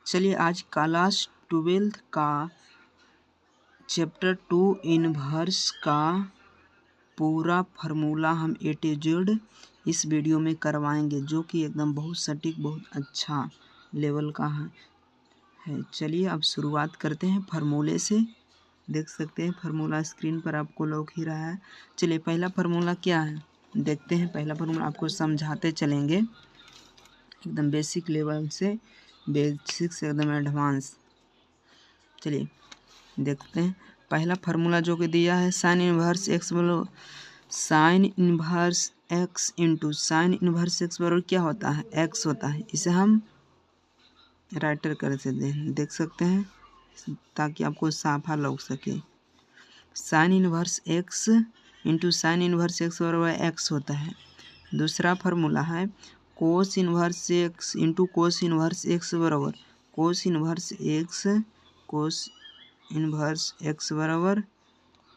चलिए आज क्लास 12 का चैप्टर 2 इनवर्स का पूरा फार्मूला हम ए टू जेड इस वीडियो में करवाएंगे, जो कि एकदम बहुत सटीक, बहुत अच्छा लेवल का है। चलिए अब शुरुआत करते हैं फार्मूले से। देख सकते हैं फार्मूला स्क्रीन पर आपको लौक ही रहा है। चलिए पहला फार्मूला क्या है देखते हैं। पहला फार्मूला आपको समझाते चलेंगे एकदम बेसिक लेवल से, बेसिक से एकदम एडवांस। चलिए देखते हैं पहला फार्मूला जो कि दिया है, साइन इनवर्स एक्स बोलो, sign inverse x into sine inverse x बराबर क्या होता है, एक्स होता है। इसे हम राइटर कर से देख सकते हैं ताकि आपको साफा लग सके। Sine inverse x into sine inverse x बराबर एक्स होता है। दूसरा फार्मूला है cos inverse x into cos inverse x बराबर cos inverse x, cos inverse x बराबर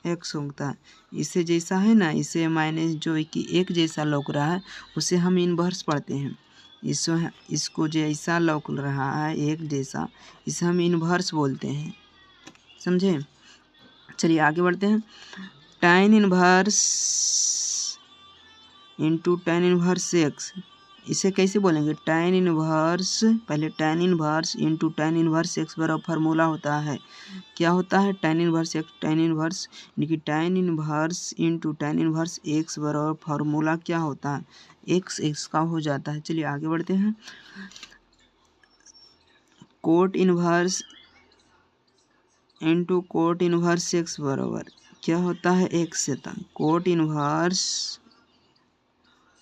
एक्स होता है। इसे जैसा है ना, इसे माइनस जो कि एक जैसा लौक रहा है उसे हम इनवर्स पढ़ते हैं। इसको जैसा लौक रहा है एक जैसा, इसे हम इनवर्स बोलते हैं, समझे। चलिए आगे बढ़ते हैं। tan inverse into tan inverse x, इसे कैसे बोलेंगे, tan इनवर्स, पहले tan inverse into tan inverse x बराबर फार्मूला होता है, क्या होता है, tan inverse x, tan inverse यानी tan inverse into tan inverse x बराबर फार्मूला क्या होता है, एक्स एक्स का हो जाता है। चलिए आगे बढ़ते हैं। Cot inverse into coat inverse x बराबर क्या होता है, एक्स होता है। Cot inverse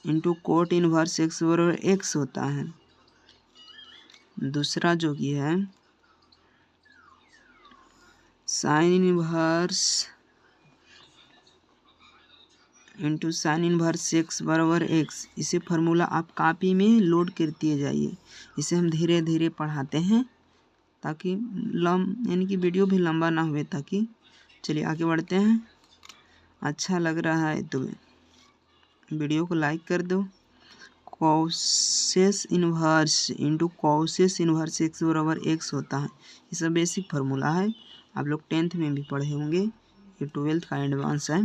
into coat inverse x बराबर एक्स होता है। दूसरा जो कि है sine inverse into sine inverse x बराबर एक्स, इसे फार्मूला आप कॉपी में लोड करते जाइए। इसे हम धीरे धीरे पढ़ाते हैं ताकि यानी कि वीडियो भी लंबा ना हुए ताकि। चलिए आगे बढ़ते हैं। अच्छा लग रहा है तो वीडियो को लाइक कर दो। Causes inverse into causes inverse x बराबर एक्स होता है। ये सब बेसिक फार्मूला है, आप लोग 10th में भी पढ़े होंगे, ये 12th का एडवांस है।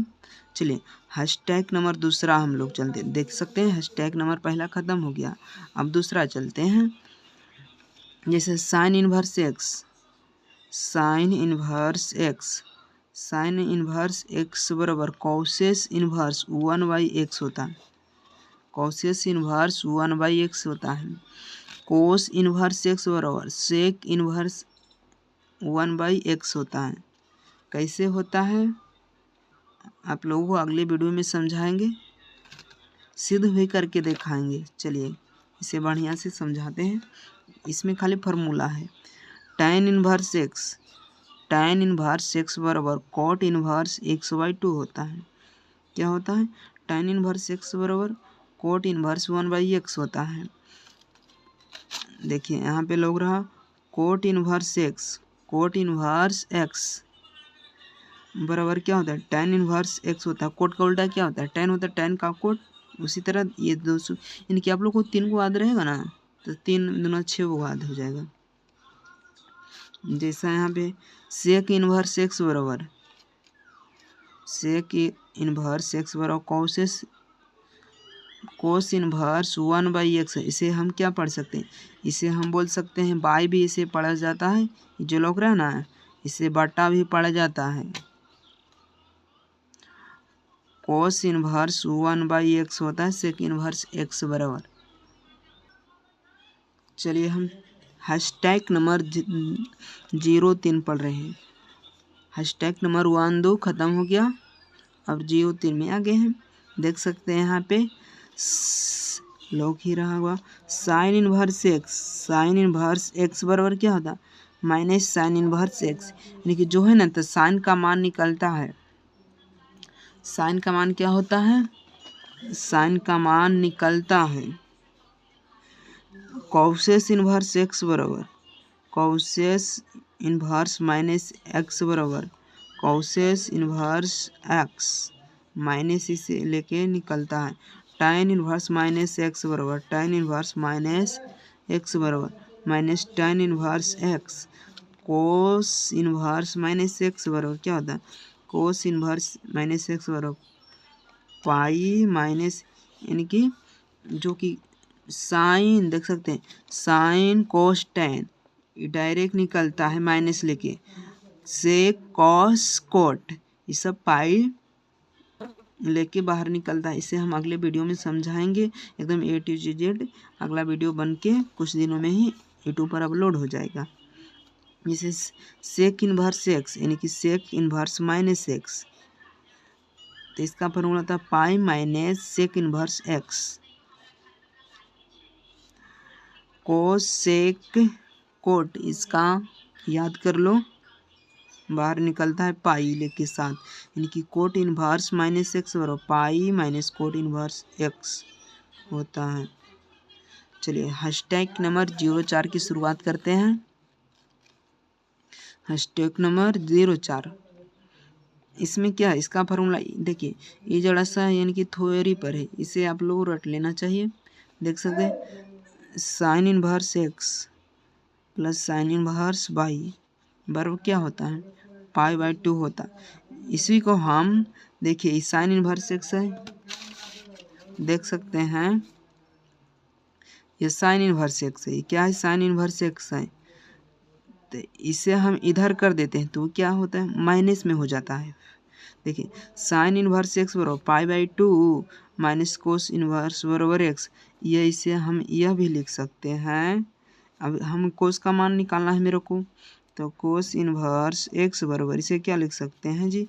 चलिए हैशटैग नंबर दूसरा हम लोग चलते हैं, देख सकते हैं हैशटैग नंबर पहला ख़त्म हो गया, अब दूसरा चलते हैं। जैसे sign inverse x, sign inverse x, sign inverse x बराबर कॉसेस इनवर्स 1/x होता है। कॉसेस इनवर्स 1/x होता है। कोस इनवर्स एक्स बराबर सेक इनवर्स 1/x होता है। कैसे होता है आप लोगों को अगले वीडियो में समझाएंगे, सिद्ध भी करके दिखाएंगे। चलिए इसे बढ़िया से समझाते हैं। इसमें खाली फार्मूला है tan inverse x, tan inverse x बराबर कॉट इनवर्स x/2 होता है। क्या होता है, tan इनवर्स एक्स बराबर कोट इनवर्स 1/x होता है। देखिए यहाँ पे लग रहा coat inverse x, coat inverse x बराबर क्या होता है, tan इनवर्स एक्स होता है। कोट का उल्टा क्या होता है, tan होता है, tan का कोट। उसी तरह ये 200 यानी कि आप लोग को 3 को याद रहेगा ना, तो 3 दूना 6 को याद हो जाएगा। जैसा यहाँ पे सेक इनवर्स एक्स बराबर सेक इनवर्स एक्स बराबर कॉसेस कोस इनवर्स 1/x है। इसे हम क्या पढ़ सकते हैं, इसे हम बोल सकते हैं बाई भी इसे पढ़ा जाता है, जो लोग रहा ना इसे बटा भी पढ़ा जाता है। कोस इनवर्स 1/x होता है सेक इनवर्स x बराबर। चलिए हम हैशटैग नंबर 03 पढ़ रहे हैं। हैशटैग नंबर 1 2 ख़त्म हो गया, अब 03 में आ गए हैं। देख सकते हैं यहाँ पे लोग ही रहा हुआ sign inverse x, sign inverse x बराबर क्या होता है, माइनस साइन इनवर्स एक्स। यानी कि जो है ना तो साइन का मान निकलता है, साइन का मान क्या होता है, साइन का मान निकलता है कॉसेस इनवर्स एक्स बराबर कॉसेस इनवर्स माइनस एक्स बराबर कॉसेस इनवर्स एक्स माइनस इसे लेके निकलता है tan इनवर्स माइनस एक्स बराबर tan इनवर्स माइनस एक्स बराबर minus tan inverse x cos inverse minus x बराबर क्या होता है, कोस इनवर्स माइनस एक्स बराबर पाई माइनस, यानी कि जो कि साइन देख सकते हैं साइन कोस टैन डायरेक्ट निकलता है माइनस लेके, से कॉस कोट ये सब पाई लेके बाहर निकलता है। इसे हम अगले वीडियो में समझाएंगे एकदम A to Z। अगला वीडियो बन के कुछ दिनों में ही यूट्यूब पर अपलोड हो जाएगा। जैसे सेक इनवर्स एक्स यानी कि सेक इनवर्स माइनस एक्स, तो इसका फॉर्मूला था pi minus sec inverse x. Cos sec cot इसका याद कर लो, बाहर निकलता है पाई लेके साथ, यानी कि कोट इनवर्स माइनस एक्स बराबर pi minus cot inverse x होता है। चलिए हैशटैग नंबर 04 की शुरुआत करते हैं। हैशटैग नंबर 04 इसमें क्या है, इसका फार्मूला देखिए ये जरा सा यानी कि थ्योरी पर है, इसे आप लोग रट लेना चाहिए। देख सकते हैं sine inverse x plus sine inverse y बराबर क्या होता है, पाई बाई 2 होता है। इसी को हम देखिए साइन इनवर्स एक्स है, देख सकते हैं ये साइन इनवर्स एक्स है, क्या है साइन इनवर्स एक्स है, तो इसे हम इधर कर देते हैं तो क्या होता है माइनस में हो जाता है। देखिए साइन इनवर्स एक्स बराबर pi by 2 minus cos inverse बराबर एक्स, ये इसे हम यह भी लिख सकते हैं। अब हम कोस का मान निकालना है मेरे को, तो कोस इनवर्स एक्स बराबर इसे क्या लिख सकते हैं जी,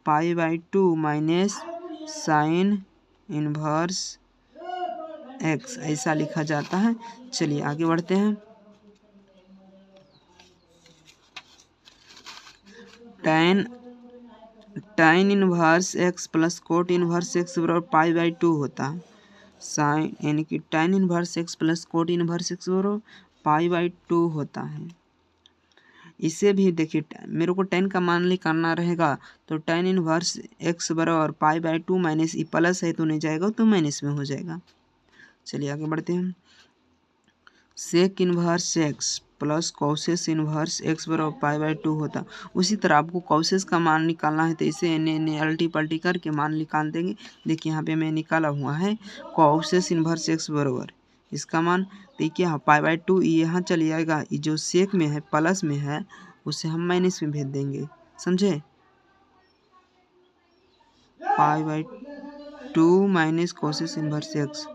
pi by 2 minus sine inverse x ऐसा लिखा जाता है। चलिए आगे बढ़ते हैं। tan inverse x plus cot inverse x बराबर पाई बाई 2 होता है। साइन यानी कि tan inverse x plus cot inverse x बराबर पाई बाई 2 होता है। इसे भी देखिए मेरे को tan का मान निकालना रहेगा, तो tan इनवर्स एक्स बराबर pi by 2 minus E plus है तो नहीं जाएगा तो माइनस में हो जाएगा। चलिए आगे बढ़ते हैं। Sec inverse x plus cosec inverse x बराबर पाई बाई 2 होता। उसी तरह आपको कॉसेस का मान निकालना है तो इसे अल्टी पल्टी करके मान निकाल देंगे। देखिए यहाँ पे मैं निकाला हुआ है कॉसेस इनवर्स एक्स बराबर इसका मान, तो क्या है पाई बाई 2 यहाँ चले जाएगा, ये जो सेक में है प्लस में है उसे हम माइनस में भेज देंगे, समझे, पाई by 2 minus causes inverse x.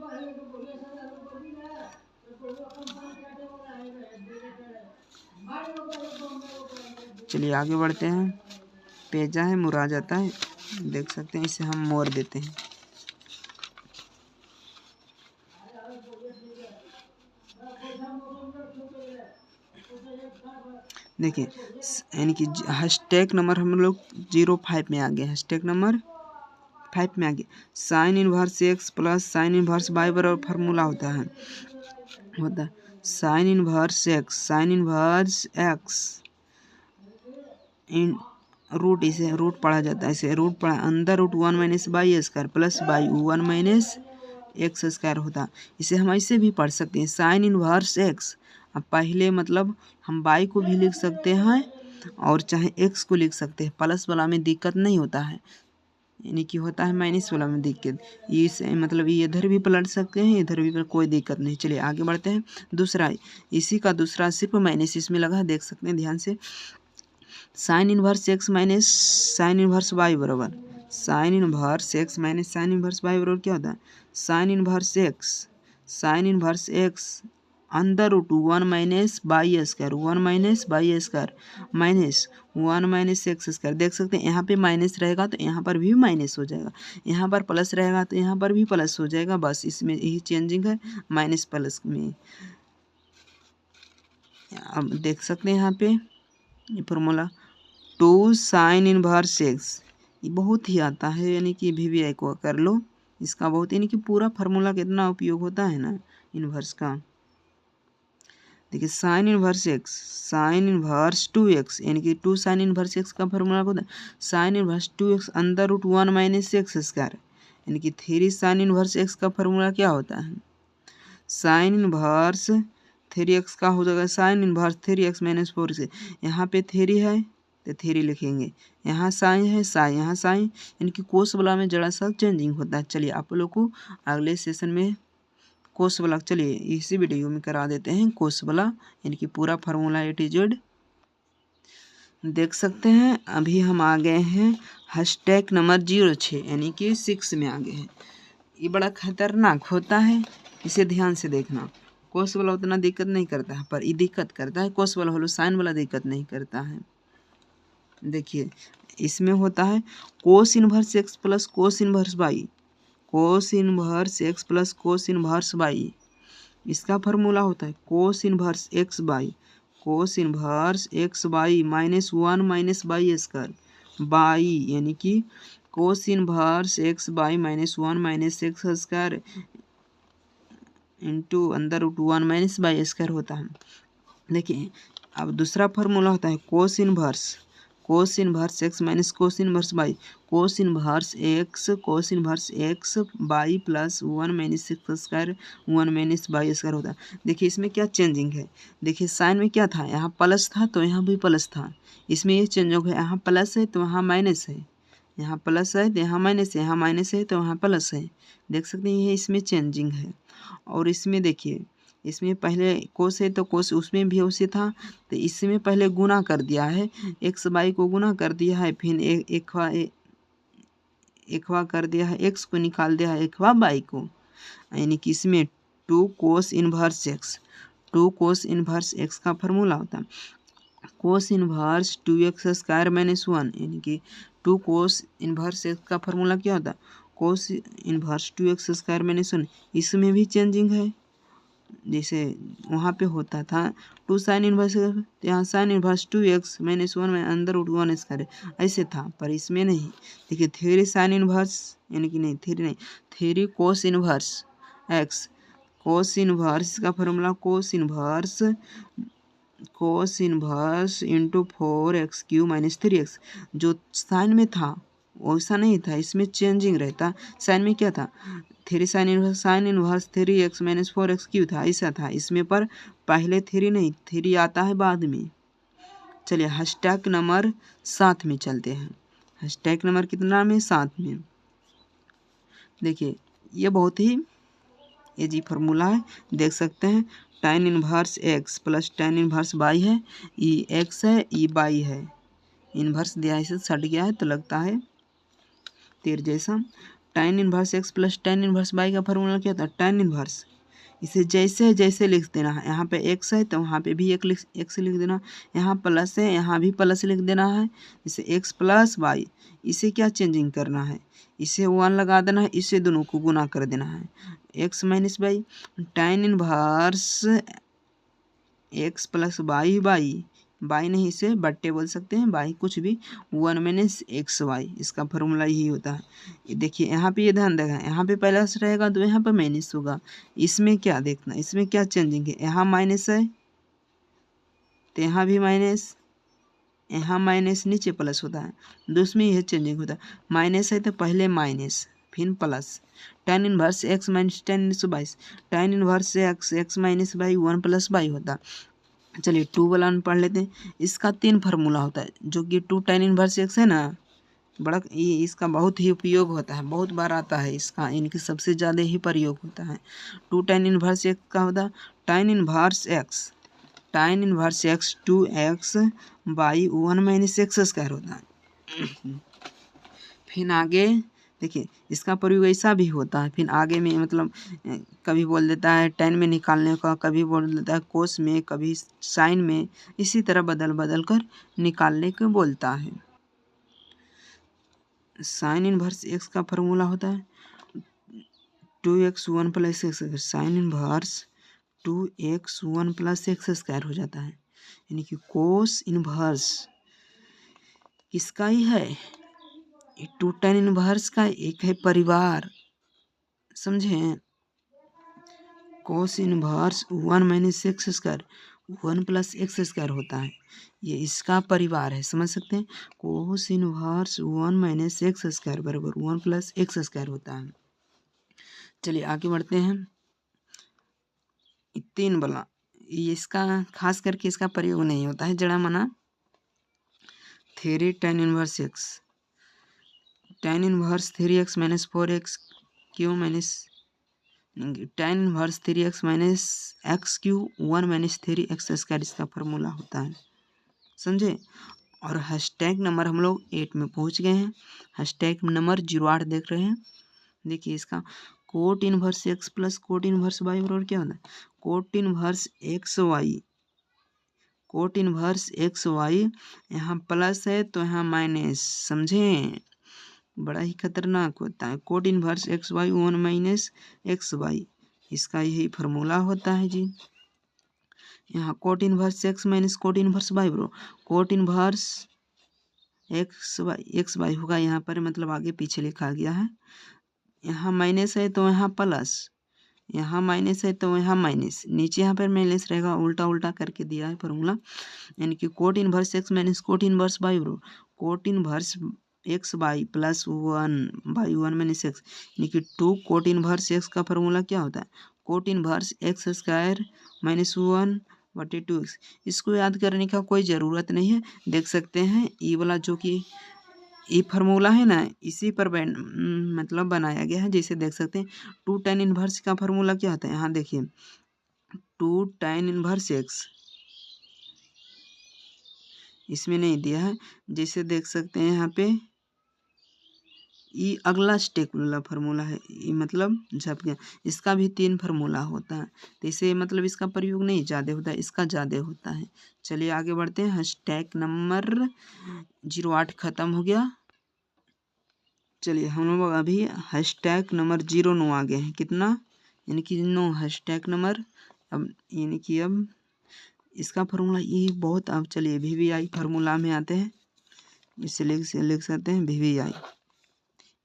चलिए आगे बढ़ते हैं। पेजा है मुरा जाता है, देख सकते हैं इसे हम मोड़ देते हैं। देखिए यानी कि हैशटैग नंबर हम लोग 05 में आ गए, हैशटैग नंबर 5 में आ गए। Sine inverse x plus sine inverse y बराबर फार्मूला होता है sine inverse x in root, इसे रूट पढ़ा जाता है, इसे रूट पढ़ा अंदर root 1 minus y square plus y 1 minus x square होता। इसे हम ऐसे भी पढ़ सकते हैं साइन इनवर्स एक्स, अब पहले मतलब हम बाई को भी लिख सकते हैं और चाहे एक्स को लिख सकते हैं, प्लस वाला में दिक्कत नहीं होता है, यानी कि होता है माइनस वाला में दिक्कत, ये मतलब ये इधर भी पलट सकते हैं इधर भी, कोई दिक्कत नहीं। चलिए आगे बढ़ते हैं। दूसरा इसी का दूसरा सिर्फ माइनस इसमें लगा है, देख सकते हैं ध्यान से। Sine inverse x minus sine inverse y बराबर sine inverse x minus sine inverse y बराबर क्या होता है, साइन इनवर्स एक्स अंदर root 1 minus y square 1 minus y square minus 1 minus x square. देख सकते हैं यहाँ पे माइनस रहेगा तो यहाँ पर भी माइनस हो जाएगा, यहाँ पर प्लस रहेगा तो यहाँ पर भी प्लस हो जाएगा, बस इसमें यही चेंजिंग है माइनस प्लस में। अब देख सकते हैं यहाँ पे ये फॉर्मूला 2 साइन इनवर्स एक्स, ये बहुत ही आता है, यानी कि VVI को कर लो इसका बहुत, यानी कि पूरा फार्मूला कितना उपयोग होता है ना इनवर्स का। देखिए sign inverse x sine inverse 2x, यानी कि 2 साइन इनवर्स एक्स का फार्मूला होता है साइन इनवर्स 2x अंदर रूट 1 माइनस एक्स स्क्वायर, यानी कि 3 साइन इनवर्स एक्स का फार्मूला क्या होता है, साइन इनवर्स 3x का हो जाएगा साइन इनवर्स 3x माइनस 4 से। यहाँ पे 3 है तो 3 लिखेंगे, यहाँ साइन है साइन, यहाँ साइन, यानी कि कोस वाला में जरा सा चेंजिंग होता है। चलिए आप लोग को अगले सेशन में कोस वाला, चलिए इसी वीडियो में करा देते हैं कोस वाला, यानी कि पूरा फार्मूला ए टू जेड देख सकते हैं। अभी हम आ गए हैं हैशटैग नंबर 06 यानी कि 6 में आ गए हैं। ये बड़ा खतरनाक होता है, इसे ध्यान से देखना। कोस वाला उतना दिक्कत नहीं करता है, पर ये दिक्कत करता है। कोस वाला होलो साइन वाला दिक्कत नहीं करता है। देखिए इसमें होता है cos inverse x plus cos inverse y, cos inverse x plus cos inverse y, इसका फार्मूला होता है cos inverse x y cos inverse x y -1 minus y square y, यानी कि cos inverse x y -1 minus x square into अंदर root 1 minus y square होता है। देखिए अब दूसरा फार्मूला होता है cos inverse x minus cos inverse y cos inverse x by plus 1 minus x square 1 minus y square होता है। देखिए इसमें क्या चेंजिंग है, देखिए साइन में क्या था, यहाँ प्लस था तो यहाँ भी प्लस था। इसमें ये चेंज हो गया, यहाँ प्लस है तो वहाँ माइनस है, यहाँ प्लस है तो यहाँ माइनस है, यहाँ माइनस है तो वहाँ प्लस है। देख सकते हैं ये इसमें चेंजिंग है। और इसमें देखिए इसमें पहले कोस है तो कोस उसमें भी उसी था, तो इसमें पहले गुना कर दिया है, एक्स बाई को गुना कर दिया है, फिर एकवा कर दिया है, एक्स को निकाल दिया है एकवा बाई को, यानी कि इसमें 2 कोस इनवर्स एक्स का फार्मूला होता है cos inverse 2x square minus 1, यानी कि 2 कोस इनवर्स एक्स का फार्मूला क्या होता है cos inverse 2x square minus 1। इसमें भी चेंजिंग है, जैसे वहाँ पे होता था 2 साइन इनवर्स, तो यहाँ साइन इनवर्स 2x माइनस 1 में अंदर रूट 1 स्क्वायर ऐसे था, पर इसमें नहीं। देखिए 3 साइन इनवर्स, यानी कि नहीं 3 cos inverse x, cos inverse का formula cos inverse into 4x³ minus 3x। जो साइन में था वैसा नहीं था, इसमें चेंजिंग रहता। साइन में क्या था 3 sine inverse 3x minus 4x³ था, ऐसा था। इसमें पर पहले 3 नहीं, 3 आता है बाद में। चलिए हैशटैग नंबर 7 में चलते हैं। हैशटैग नंबर कितना में 7 में। देखिए ये बहुत ही इजी फार्मूला है, देख सकते हैं tan inverse x plus tan inverse by है, ई एक्स है ई बाई है, इन्वर्स दिया है इसे सट गया है तो लगता है तीर जैसा। tan inverse x plus tan inverse by का फार्मूला क्या होता है tan इनवर्स, इसे जैसे जैसे लिख देना है, यहाँ पे x है तो वहाँ पे भी x लिख देना, यहाँ प्लस है यहाँ भी प्लस लिख देना है, इसे x प्लस वाई। इसे क्या चेंजिंग करना है, इसे 1 लगा देना है, इसे दोनों को गुना कर देना है, x minus by tan inverse x plus by by नहीं इसे बट्टे बोल सकते हैं, बाई कुछ भी 1 माइनस एक्स वाई, इसका फार्मूला यही होता है। देखिए यहाँ पे ये ध्यान देगा, यहाँ पे प्लस रहेगा तो यहाँ पे माइनस होगा। इसमें क्या देखना, इसमें क्या चेंजिंग है, यहाँ माइनस है तो यहाँ भी माइनस, यहाँ माइनस नीचे प्लस होता है, दूसरी यह चेंजिंग होता है। माइनस है तो पहले माइनस फिर plus, tan inverse x minus tan inverse by, tan inverse x minus by 1 plus by होता। चलिए 2 वाला पढ़ लेते हैं। इसका 3 फार्मूला होता है, जो कि 2 tan इनवर्स एक्स है ना, बड़ा ये इसका बहुत ही उपयोग होता है, बहुत बार आता है इसका, इनके सबसे ज़्यादा ही प्रयोग होता है। 2 tan इनवर्स एक्स का होता है tan inverse x 2x by 1 minus x square होता है। फिर आगे देखिए इसका प्रयोग ऐसा भी होता है, फिर आगे में मतलब कभी बोल देता है tan में निकालने का, कभी बोल देता है कोस में, कभी साइन में, इसी तरह बदल बदल कर निकालने को बोलता है। साइन इनवर्स एक्स का फार्मूला होता है 2x 1 plus x, sine inverse 2x 1 plus x square हो जाता है, यानी कि कोस इनवर्स किसका ही है, 2 tan इनवर्स का एक है परिवार, समझे। Cos inverse 1 minus x square 1 plus x square होता है, ये इसका परिवार है, समझ सकते हैं। Cos inverse 1 minus x square बराबर 1 प्लस एक्स स्क्वायर होता है। चलिए आगे बढ़ते हैं। 3 वाला इसका खास करके इसका प्रयोग नहीं होता है। जड़ा मना theory tan inverse x, tan inverse 3x minus 4x Q minus tan inverse 3x minus x Q 1 minus 3x square इसका फॉर्मूला होता है, समझे। और हैशटैग नंबर हम लोग 8 में पहुंच गए हैं। हैशटैग नंबर 08 देख रहे हैं। देखिए इसका cot inverse x plus cot inverse y बराबर क्या होता है, cot inverse x y, cot inverse x y, यहाँ प्लस है तो यहाँ माइनस, समझे, बड़ा ही खतरनाक होता है। Cot inverse x y 1 minus x y, इसका यही फार्मूला होता है जी। यहाँ cot inverse x minus cot inverse y ब्रो, कोट इनवर्स एक्स वाई होगा यहाँ पर, मतलब आगे पीछे लिखा गया है। यहाँ माइनस है तो यहाँ प्लस, यहाँ माइनस है तो यहाँ माइनस, नीचे यहाँ पर माइनस रहेगा, उल्टा उल्टा करके दिया है फार्मूला। यानी कि cot inverse x minus cot inverse y ब्रो, cot inverse x y plus 1 y 1 minus x, यानी कि 2 कोट इनवर्स एक्स का फार्मूला क्या होता है, cot inverse x square minus 1/2x। इसको याद करने का कोई ज़रूरत नहीं है, देख सकते हैं ये वाला जो कि ये फार्मूला है ना, इसी पर मतलब बनाया गया है। जैसे देख सकते हैं 2 tan इनवर्स का फार्मूला क्या होता है, यहाँ देखिए 2 tan इनवर्स एक्स, इसमें नहीं दिया है। जैसे देख सकते हैं यहाँ पे ये अगला स्टेप वाला फार्मूला है, ये मतलब झप गया। इसका भी 3 फार्मूला होता है, तो इसे मतलब इसका प्रयोग नहीं ज़्यादा होता है, इसका ज़्यादा होता है। चलिए आगे बढ़ते हैं। हैशटैग नंबर 08 ख़त्म हो गया। चलिए हम लोग अभी हैशटैग नंबर 09 आ गए हैं। कितना, यानी कि 9 हैशटैग नंबर। अब यानी कि अब इसका फार्मूला ये बहुत, अब चलिए VVI फार्मूला में आते हैं। इसे लिख सकते हैं VVI,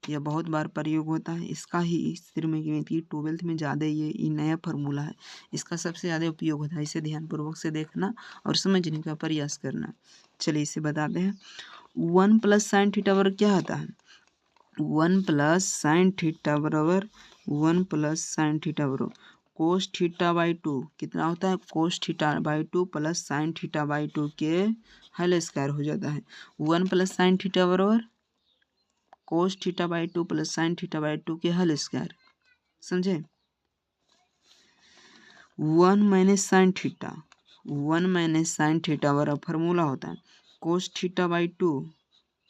यह बहुत बार प्रयोग होता है। इसका ही सिर्फ में 12th में ज़्यादा ये नया फार्मूला है, इसका सबसे ज़्यादा उपयोग होता है। इसे ध्यानपूर्वक से देखना और समझने का प्रयास करना। चलिए इसे बताते हैं। 1 प्लस साइन थीटा बराबर क्या होता है, 1 प्लस साइन थीटा बराबर 1 प्लस साइन थीटा बराबर कोस थीटा बाई 2 कितना होता है, cos theta by 2 plus sine theta by 2 के होल स्क्वायर हो जाता है। 1 प्लस साइन थीटा बराबर cos theta by 2 plus sine theta by 2 के होल स्क्वायर, समझे। 1 minus sine theta, 1 minus sine theta बराबर फार्मूला होता है cos theta by 2,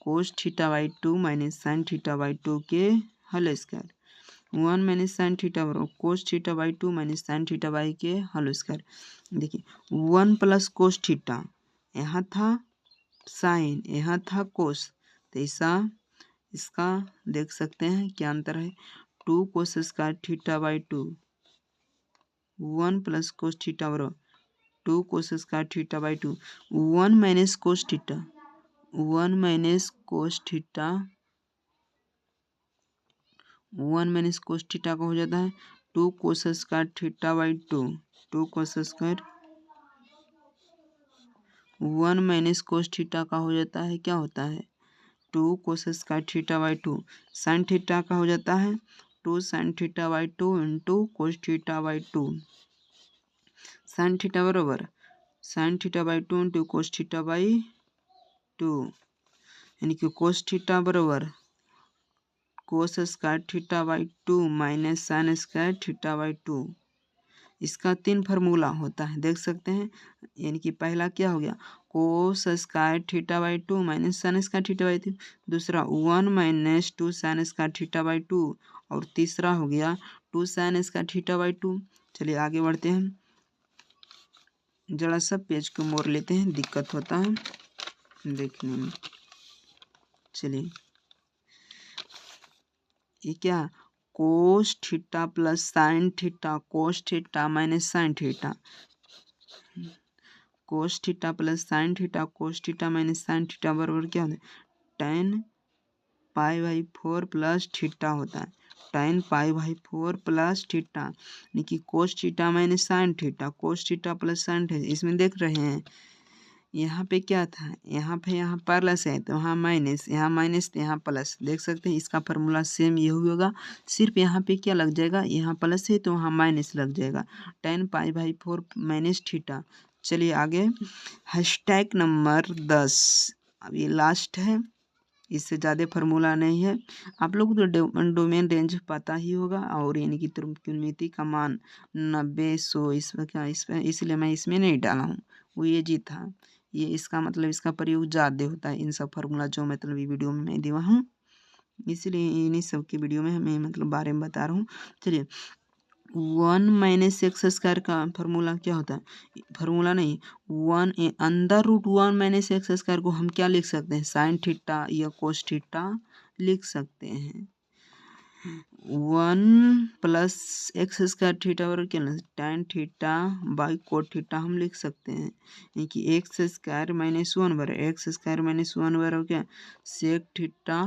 cos theta by 2 minus sine theta by 2 के whole square. 1 minus sine theta बराबर cos theta by 2 minus sine theta by के whole square. देखिए 1 plus cos theta, यहाँ था sign, यहाँ था कोस, तो ऐसा इसका देख सकते हैं क्या अंतर है। 2 कोस square theta by 2, 1 plus cos theta बराबर 2 कोस square theta by 2, 1 minus cos theta, 1 minus cos theta, 1 minus cos theta का हो जाता है 2 कोस square theta by 2, 2 cos square, 1 minus cos theta का हो जाता है, क्या होता है 2 कोस square theta by 2, sine theta का हो जाता है 2 sine theta by 2 into cos theta by 2, sine theta बराबर sine theta by 2 into cos theta by 2, यानी कि कोस थीटा बराबर cos square theta by 2 minus sine square theta by 2। इसका 3 formula होता है, देख सकते हैं। यानी कि पहला क्या हो गया, कोस square theta by 2 minus sine square theta by 2, दूसरा 1 minus 2 sign square theta by 2, और तीसरा हो गया 2 साइन स्क्वायर थीटा बाई 2। चलिए आगे बढ़ते हैं। जरा सा पेज को मोड़ लेते हैं, दिक्कत होता है देखने में। चलिए ये क्या, cos theta plus sine theta, cos theta minus sine theta, cos theta plus sine theta, cos theta minus sine theta बराबर क्या होता है, tan pi by 4 plus theta होता है, tan pi by 4 plus theta, यानी कि cos theta minus sine theta, cos theta plus sine theta. इसमें देख रहे हैं यहाँ पे क्या था, यहाँ प्लस है तो यहाँ माइनस, यहाँ माइनस तो यहाँ प्लस। देख सकते हैं इसका फार्मूला सेम ये होगा, सिर्फ यहाँ पे क्या लग जाएगा, यहाँ प्लस है तो वहाँ माइनस लग जाएगा। tan π/4 minus theta. चलिए आगे, हैशटैग नंबर 10। अब ये लास्ट है, इससे ज़्यादा फार्मूला नहीं है। आप लोग तो डोमेन रेंज पता ही होगा, और यानी कि त्रिकोणमिति का मान 90 100 इसमें क्या, इसमें इसलिए मैं इसमें नहीं डाला हूँ, वो ये जी था। ये इसका मतलब इसका प्रयोग ज़्यादा होता है इन सब फार्मूला जो मतलब ये वीडियो में मैं दिया हूँ, इसलिए इन्हीं सब की वीडियो में हमें मतलब बारे में बता रहा हूँ। चलिए 1 माइनस एक्स स्क्वायर का फार्मूला क्या होता है, फार्मूला नहीं, 1 under root 1 minus x square को हम क्या लिख सकते हैं, साइन थीटा या कोस थीटा लिख सकते हैं। 1 प्लस एक्स स्क्वायर थीटा बराबर क्या, tan theta by cot theta हम लिख सकते हैं, यानी कि एक्स स्क्वायर माइनस 1 बराबर एक्स स्क्वायर माइनस 1 बराबर क्या, सेक थीटा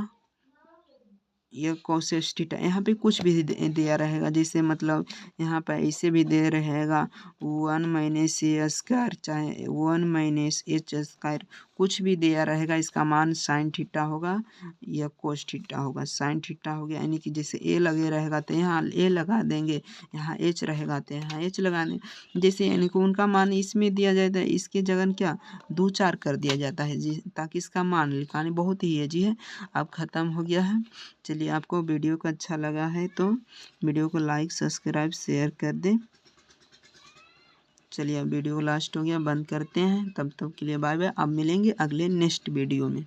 या कोसेस थीटा। यहाँ पे कुछ भी दिया रहेगा, जैसे मतलब यहाँ पे ऐसे भी दे रहेगा 1 माइनस ए स्क्वायर, चाहे 1 माइनस एच स्क्वायर, कुछ भी दिया रहेगा। इसका मान साइन थीटा होगा या कोस थीटा होगा। साइन थीटा हो गया, यानी कि जैसे ए लगे रहेगा तो यहाँ ए लगा देंगे, यहाँ एच रहेगा तो यहाँ एच लगा देंगे, जैसे यानी कि उनका मान इसमें दिया जाता है, इसके जगह क्या 2 4 कर दिया जाता है जी, ताकि इसका मान लिखाने बहुत ही ईजी है। अब ख़त्म हो गया है। चलिए आपको वीडियो को अच्छा लगा है तो वीडियो को लाइक सब्सक्राइब शेयर कर दें। चलिए अब वीडियो लास्ट हो गया, बंद करते हैं। तब तक के लिए बाय बाय। अब मिलेंगे अगले नेक्स्ट वीडियो में।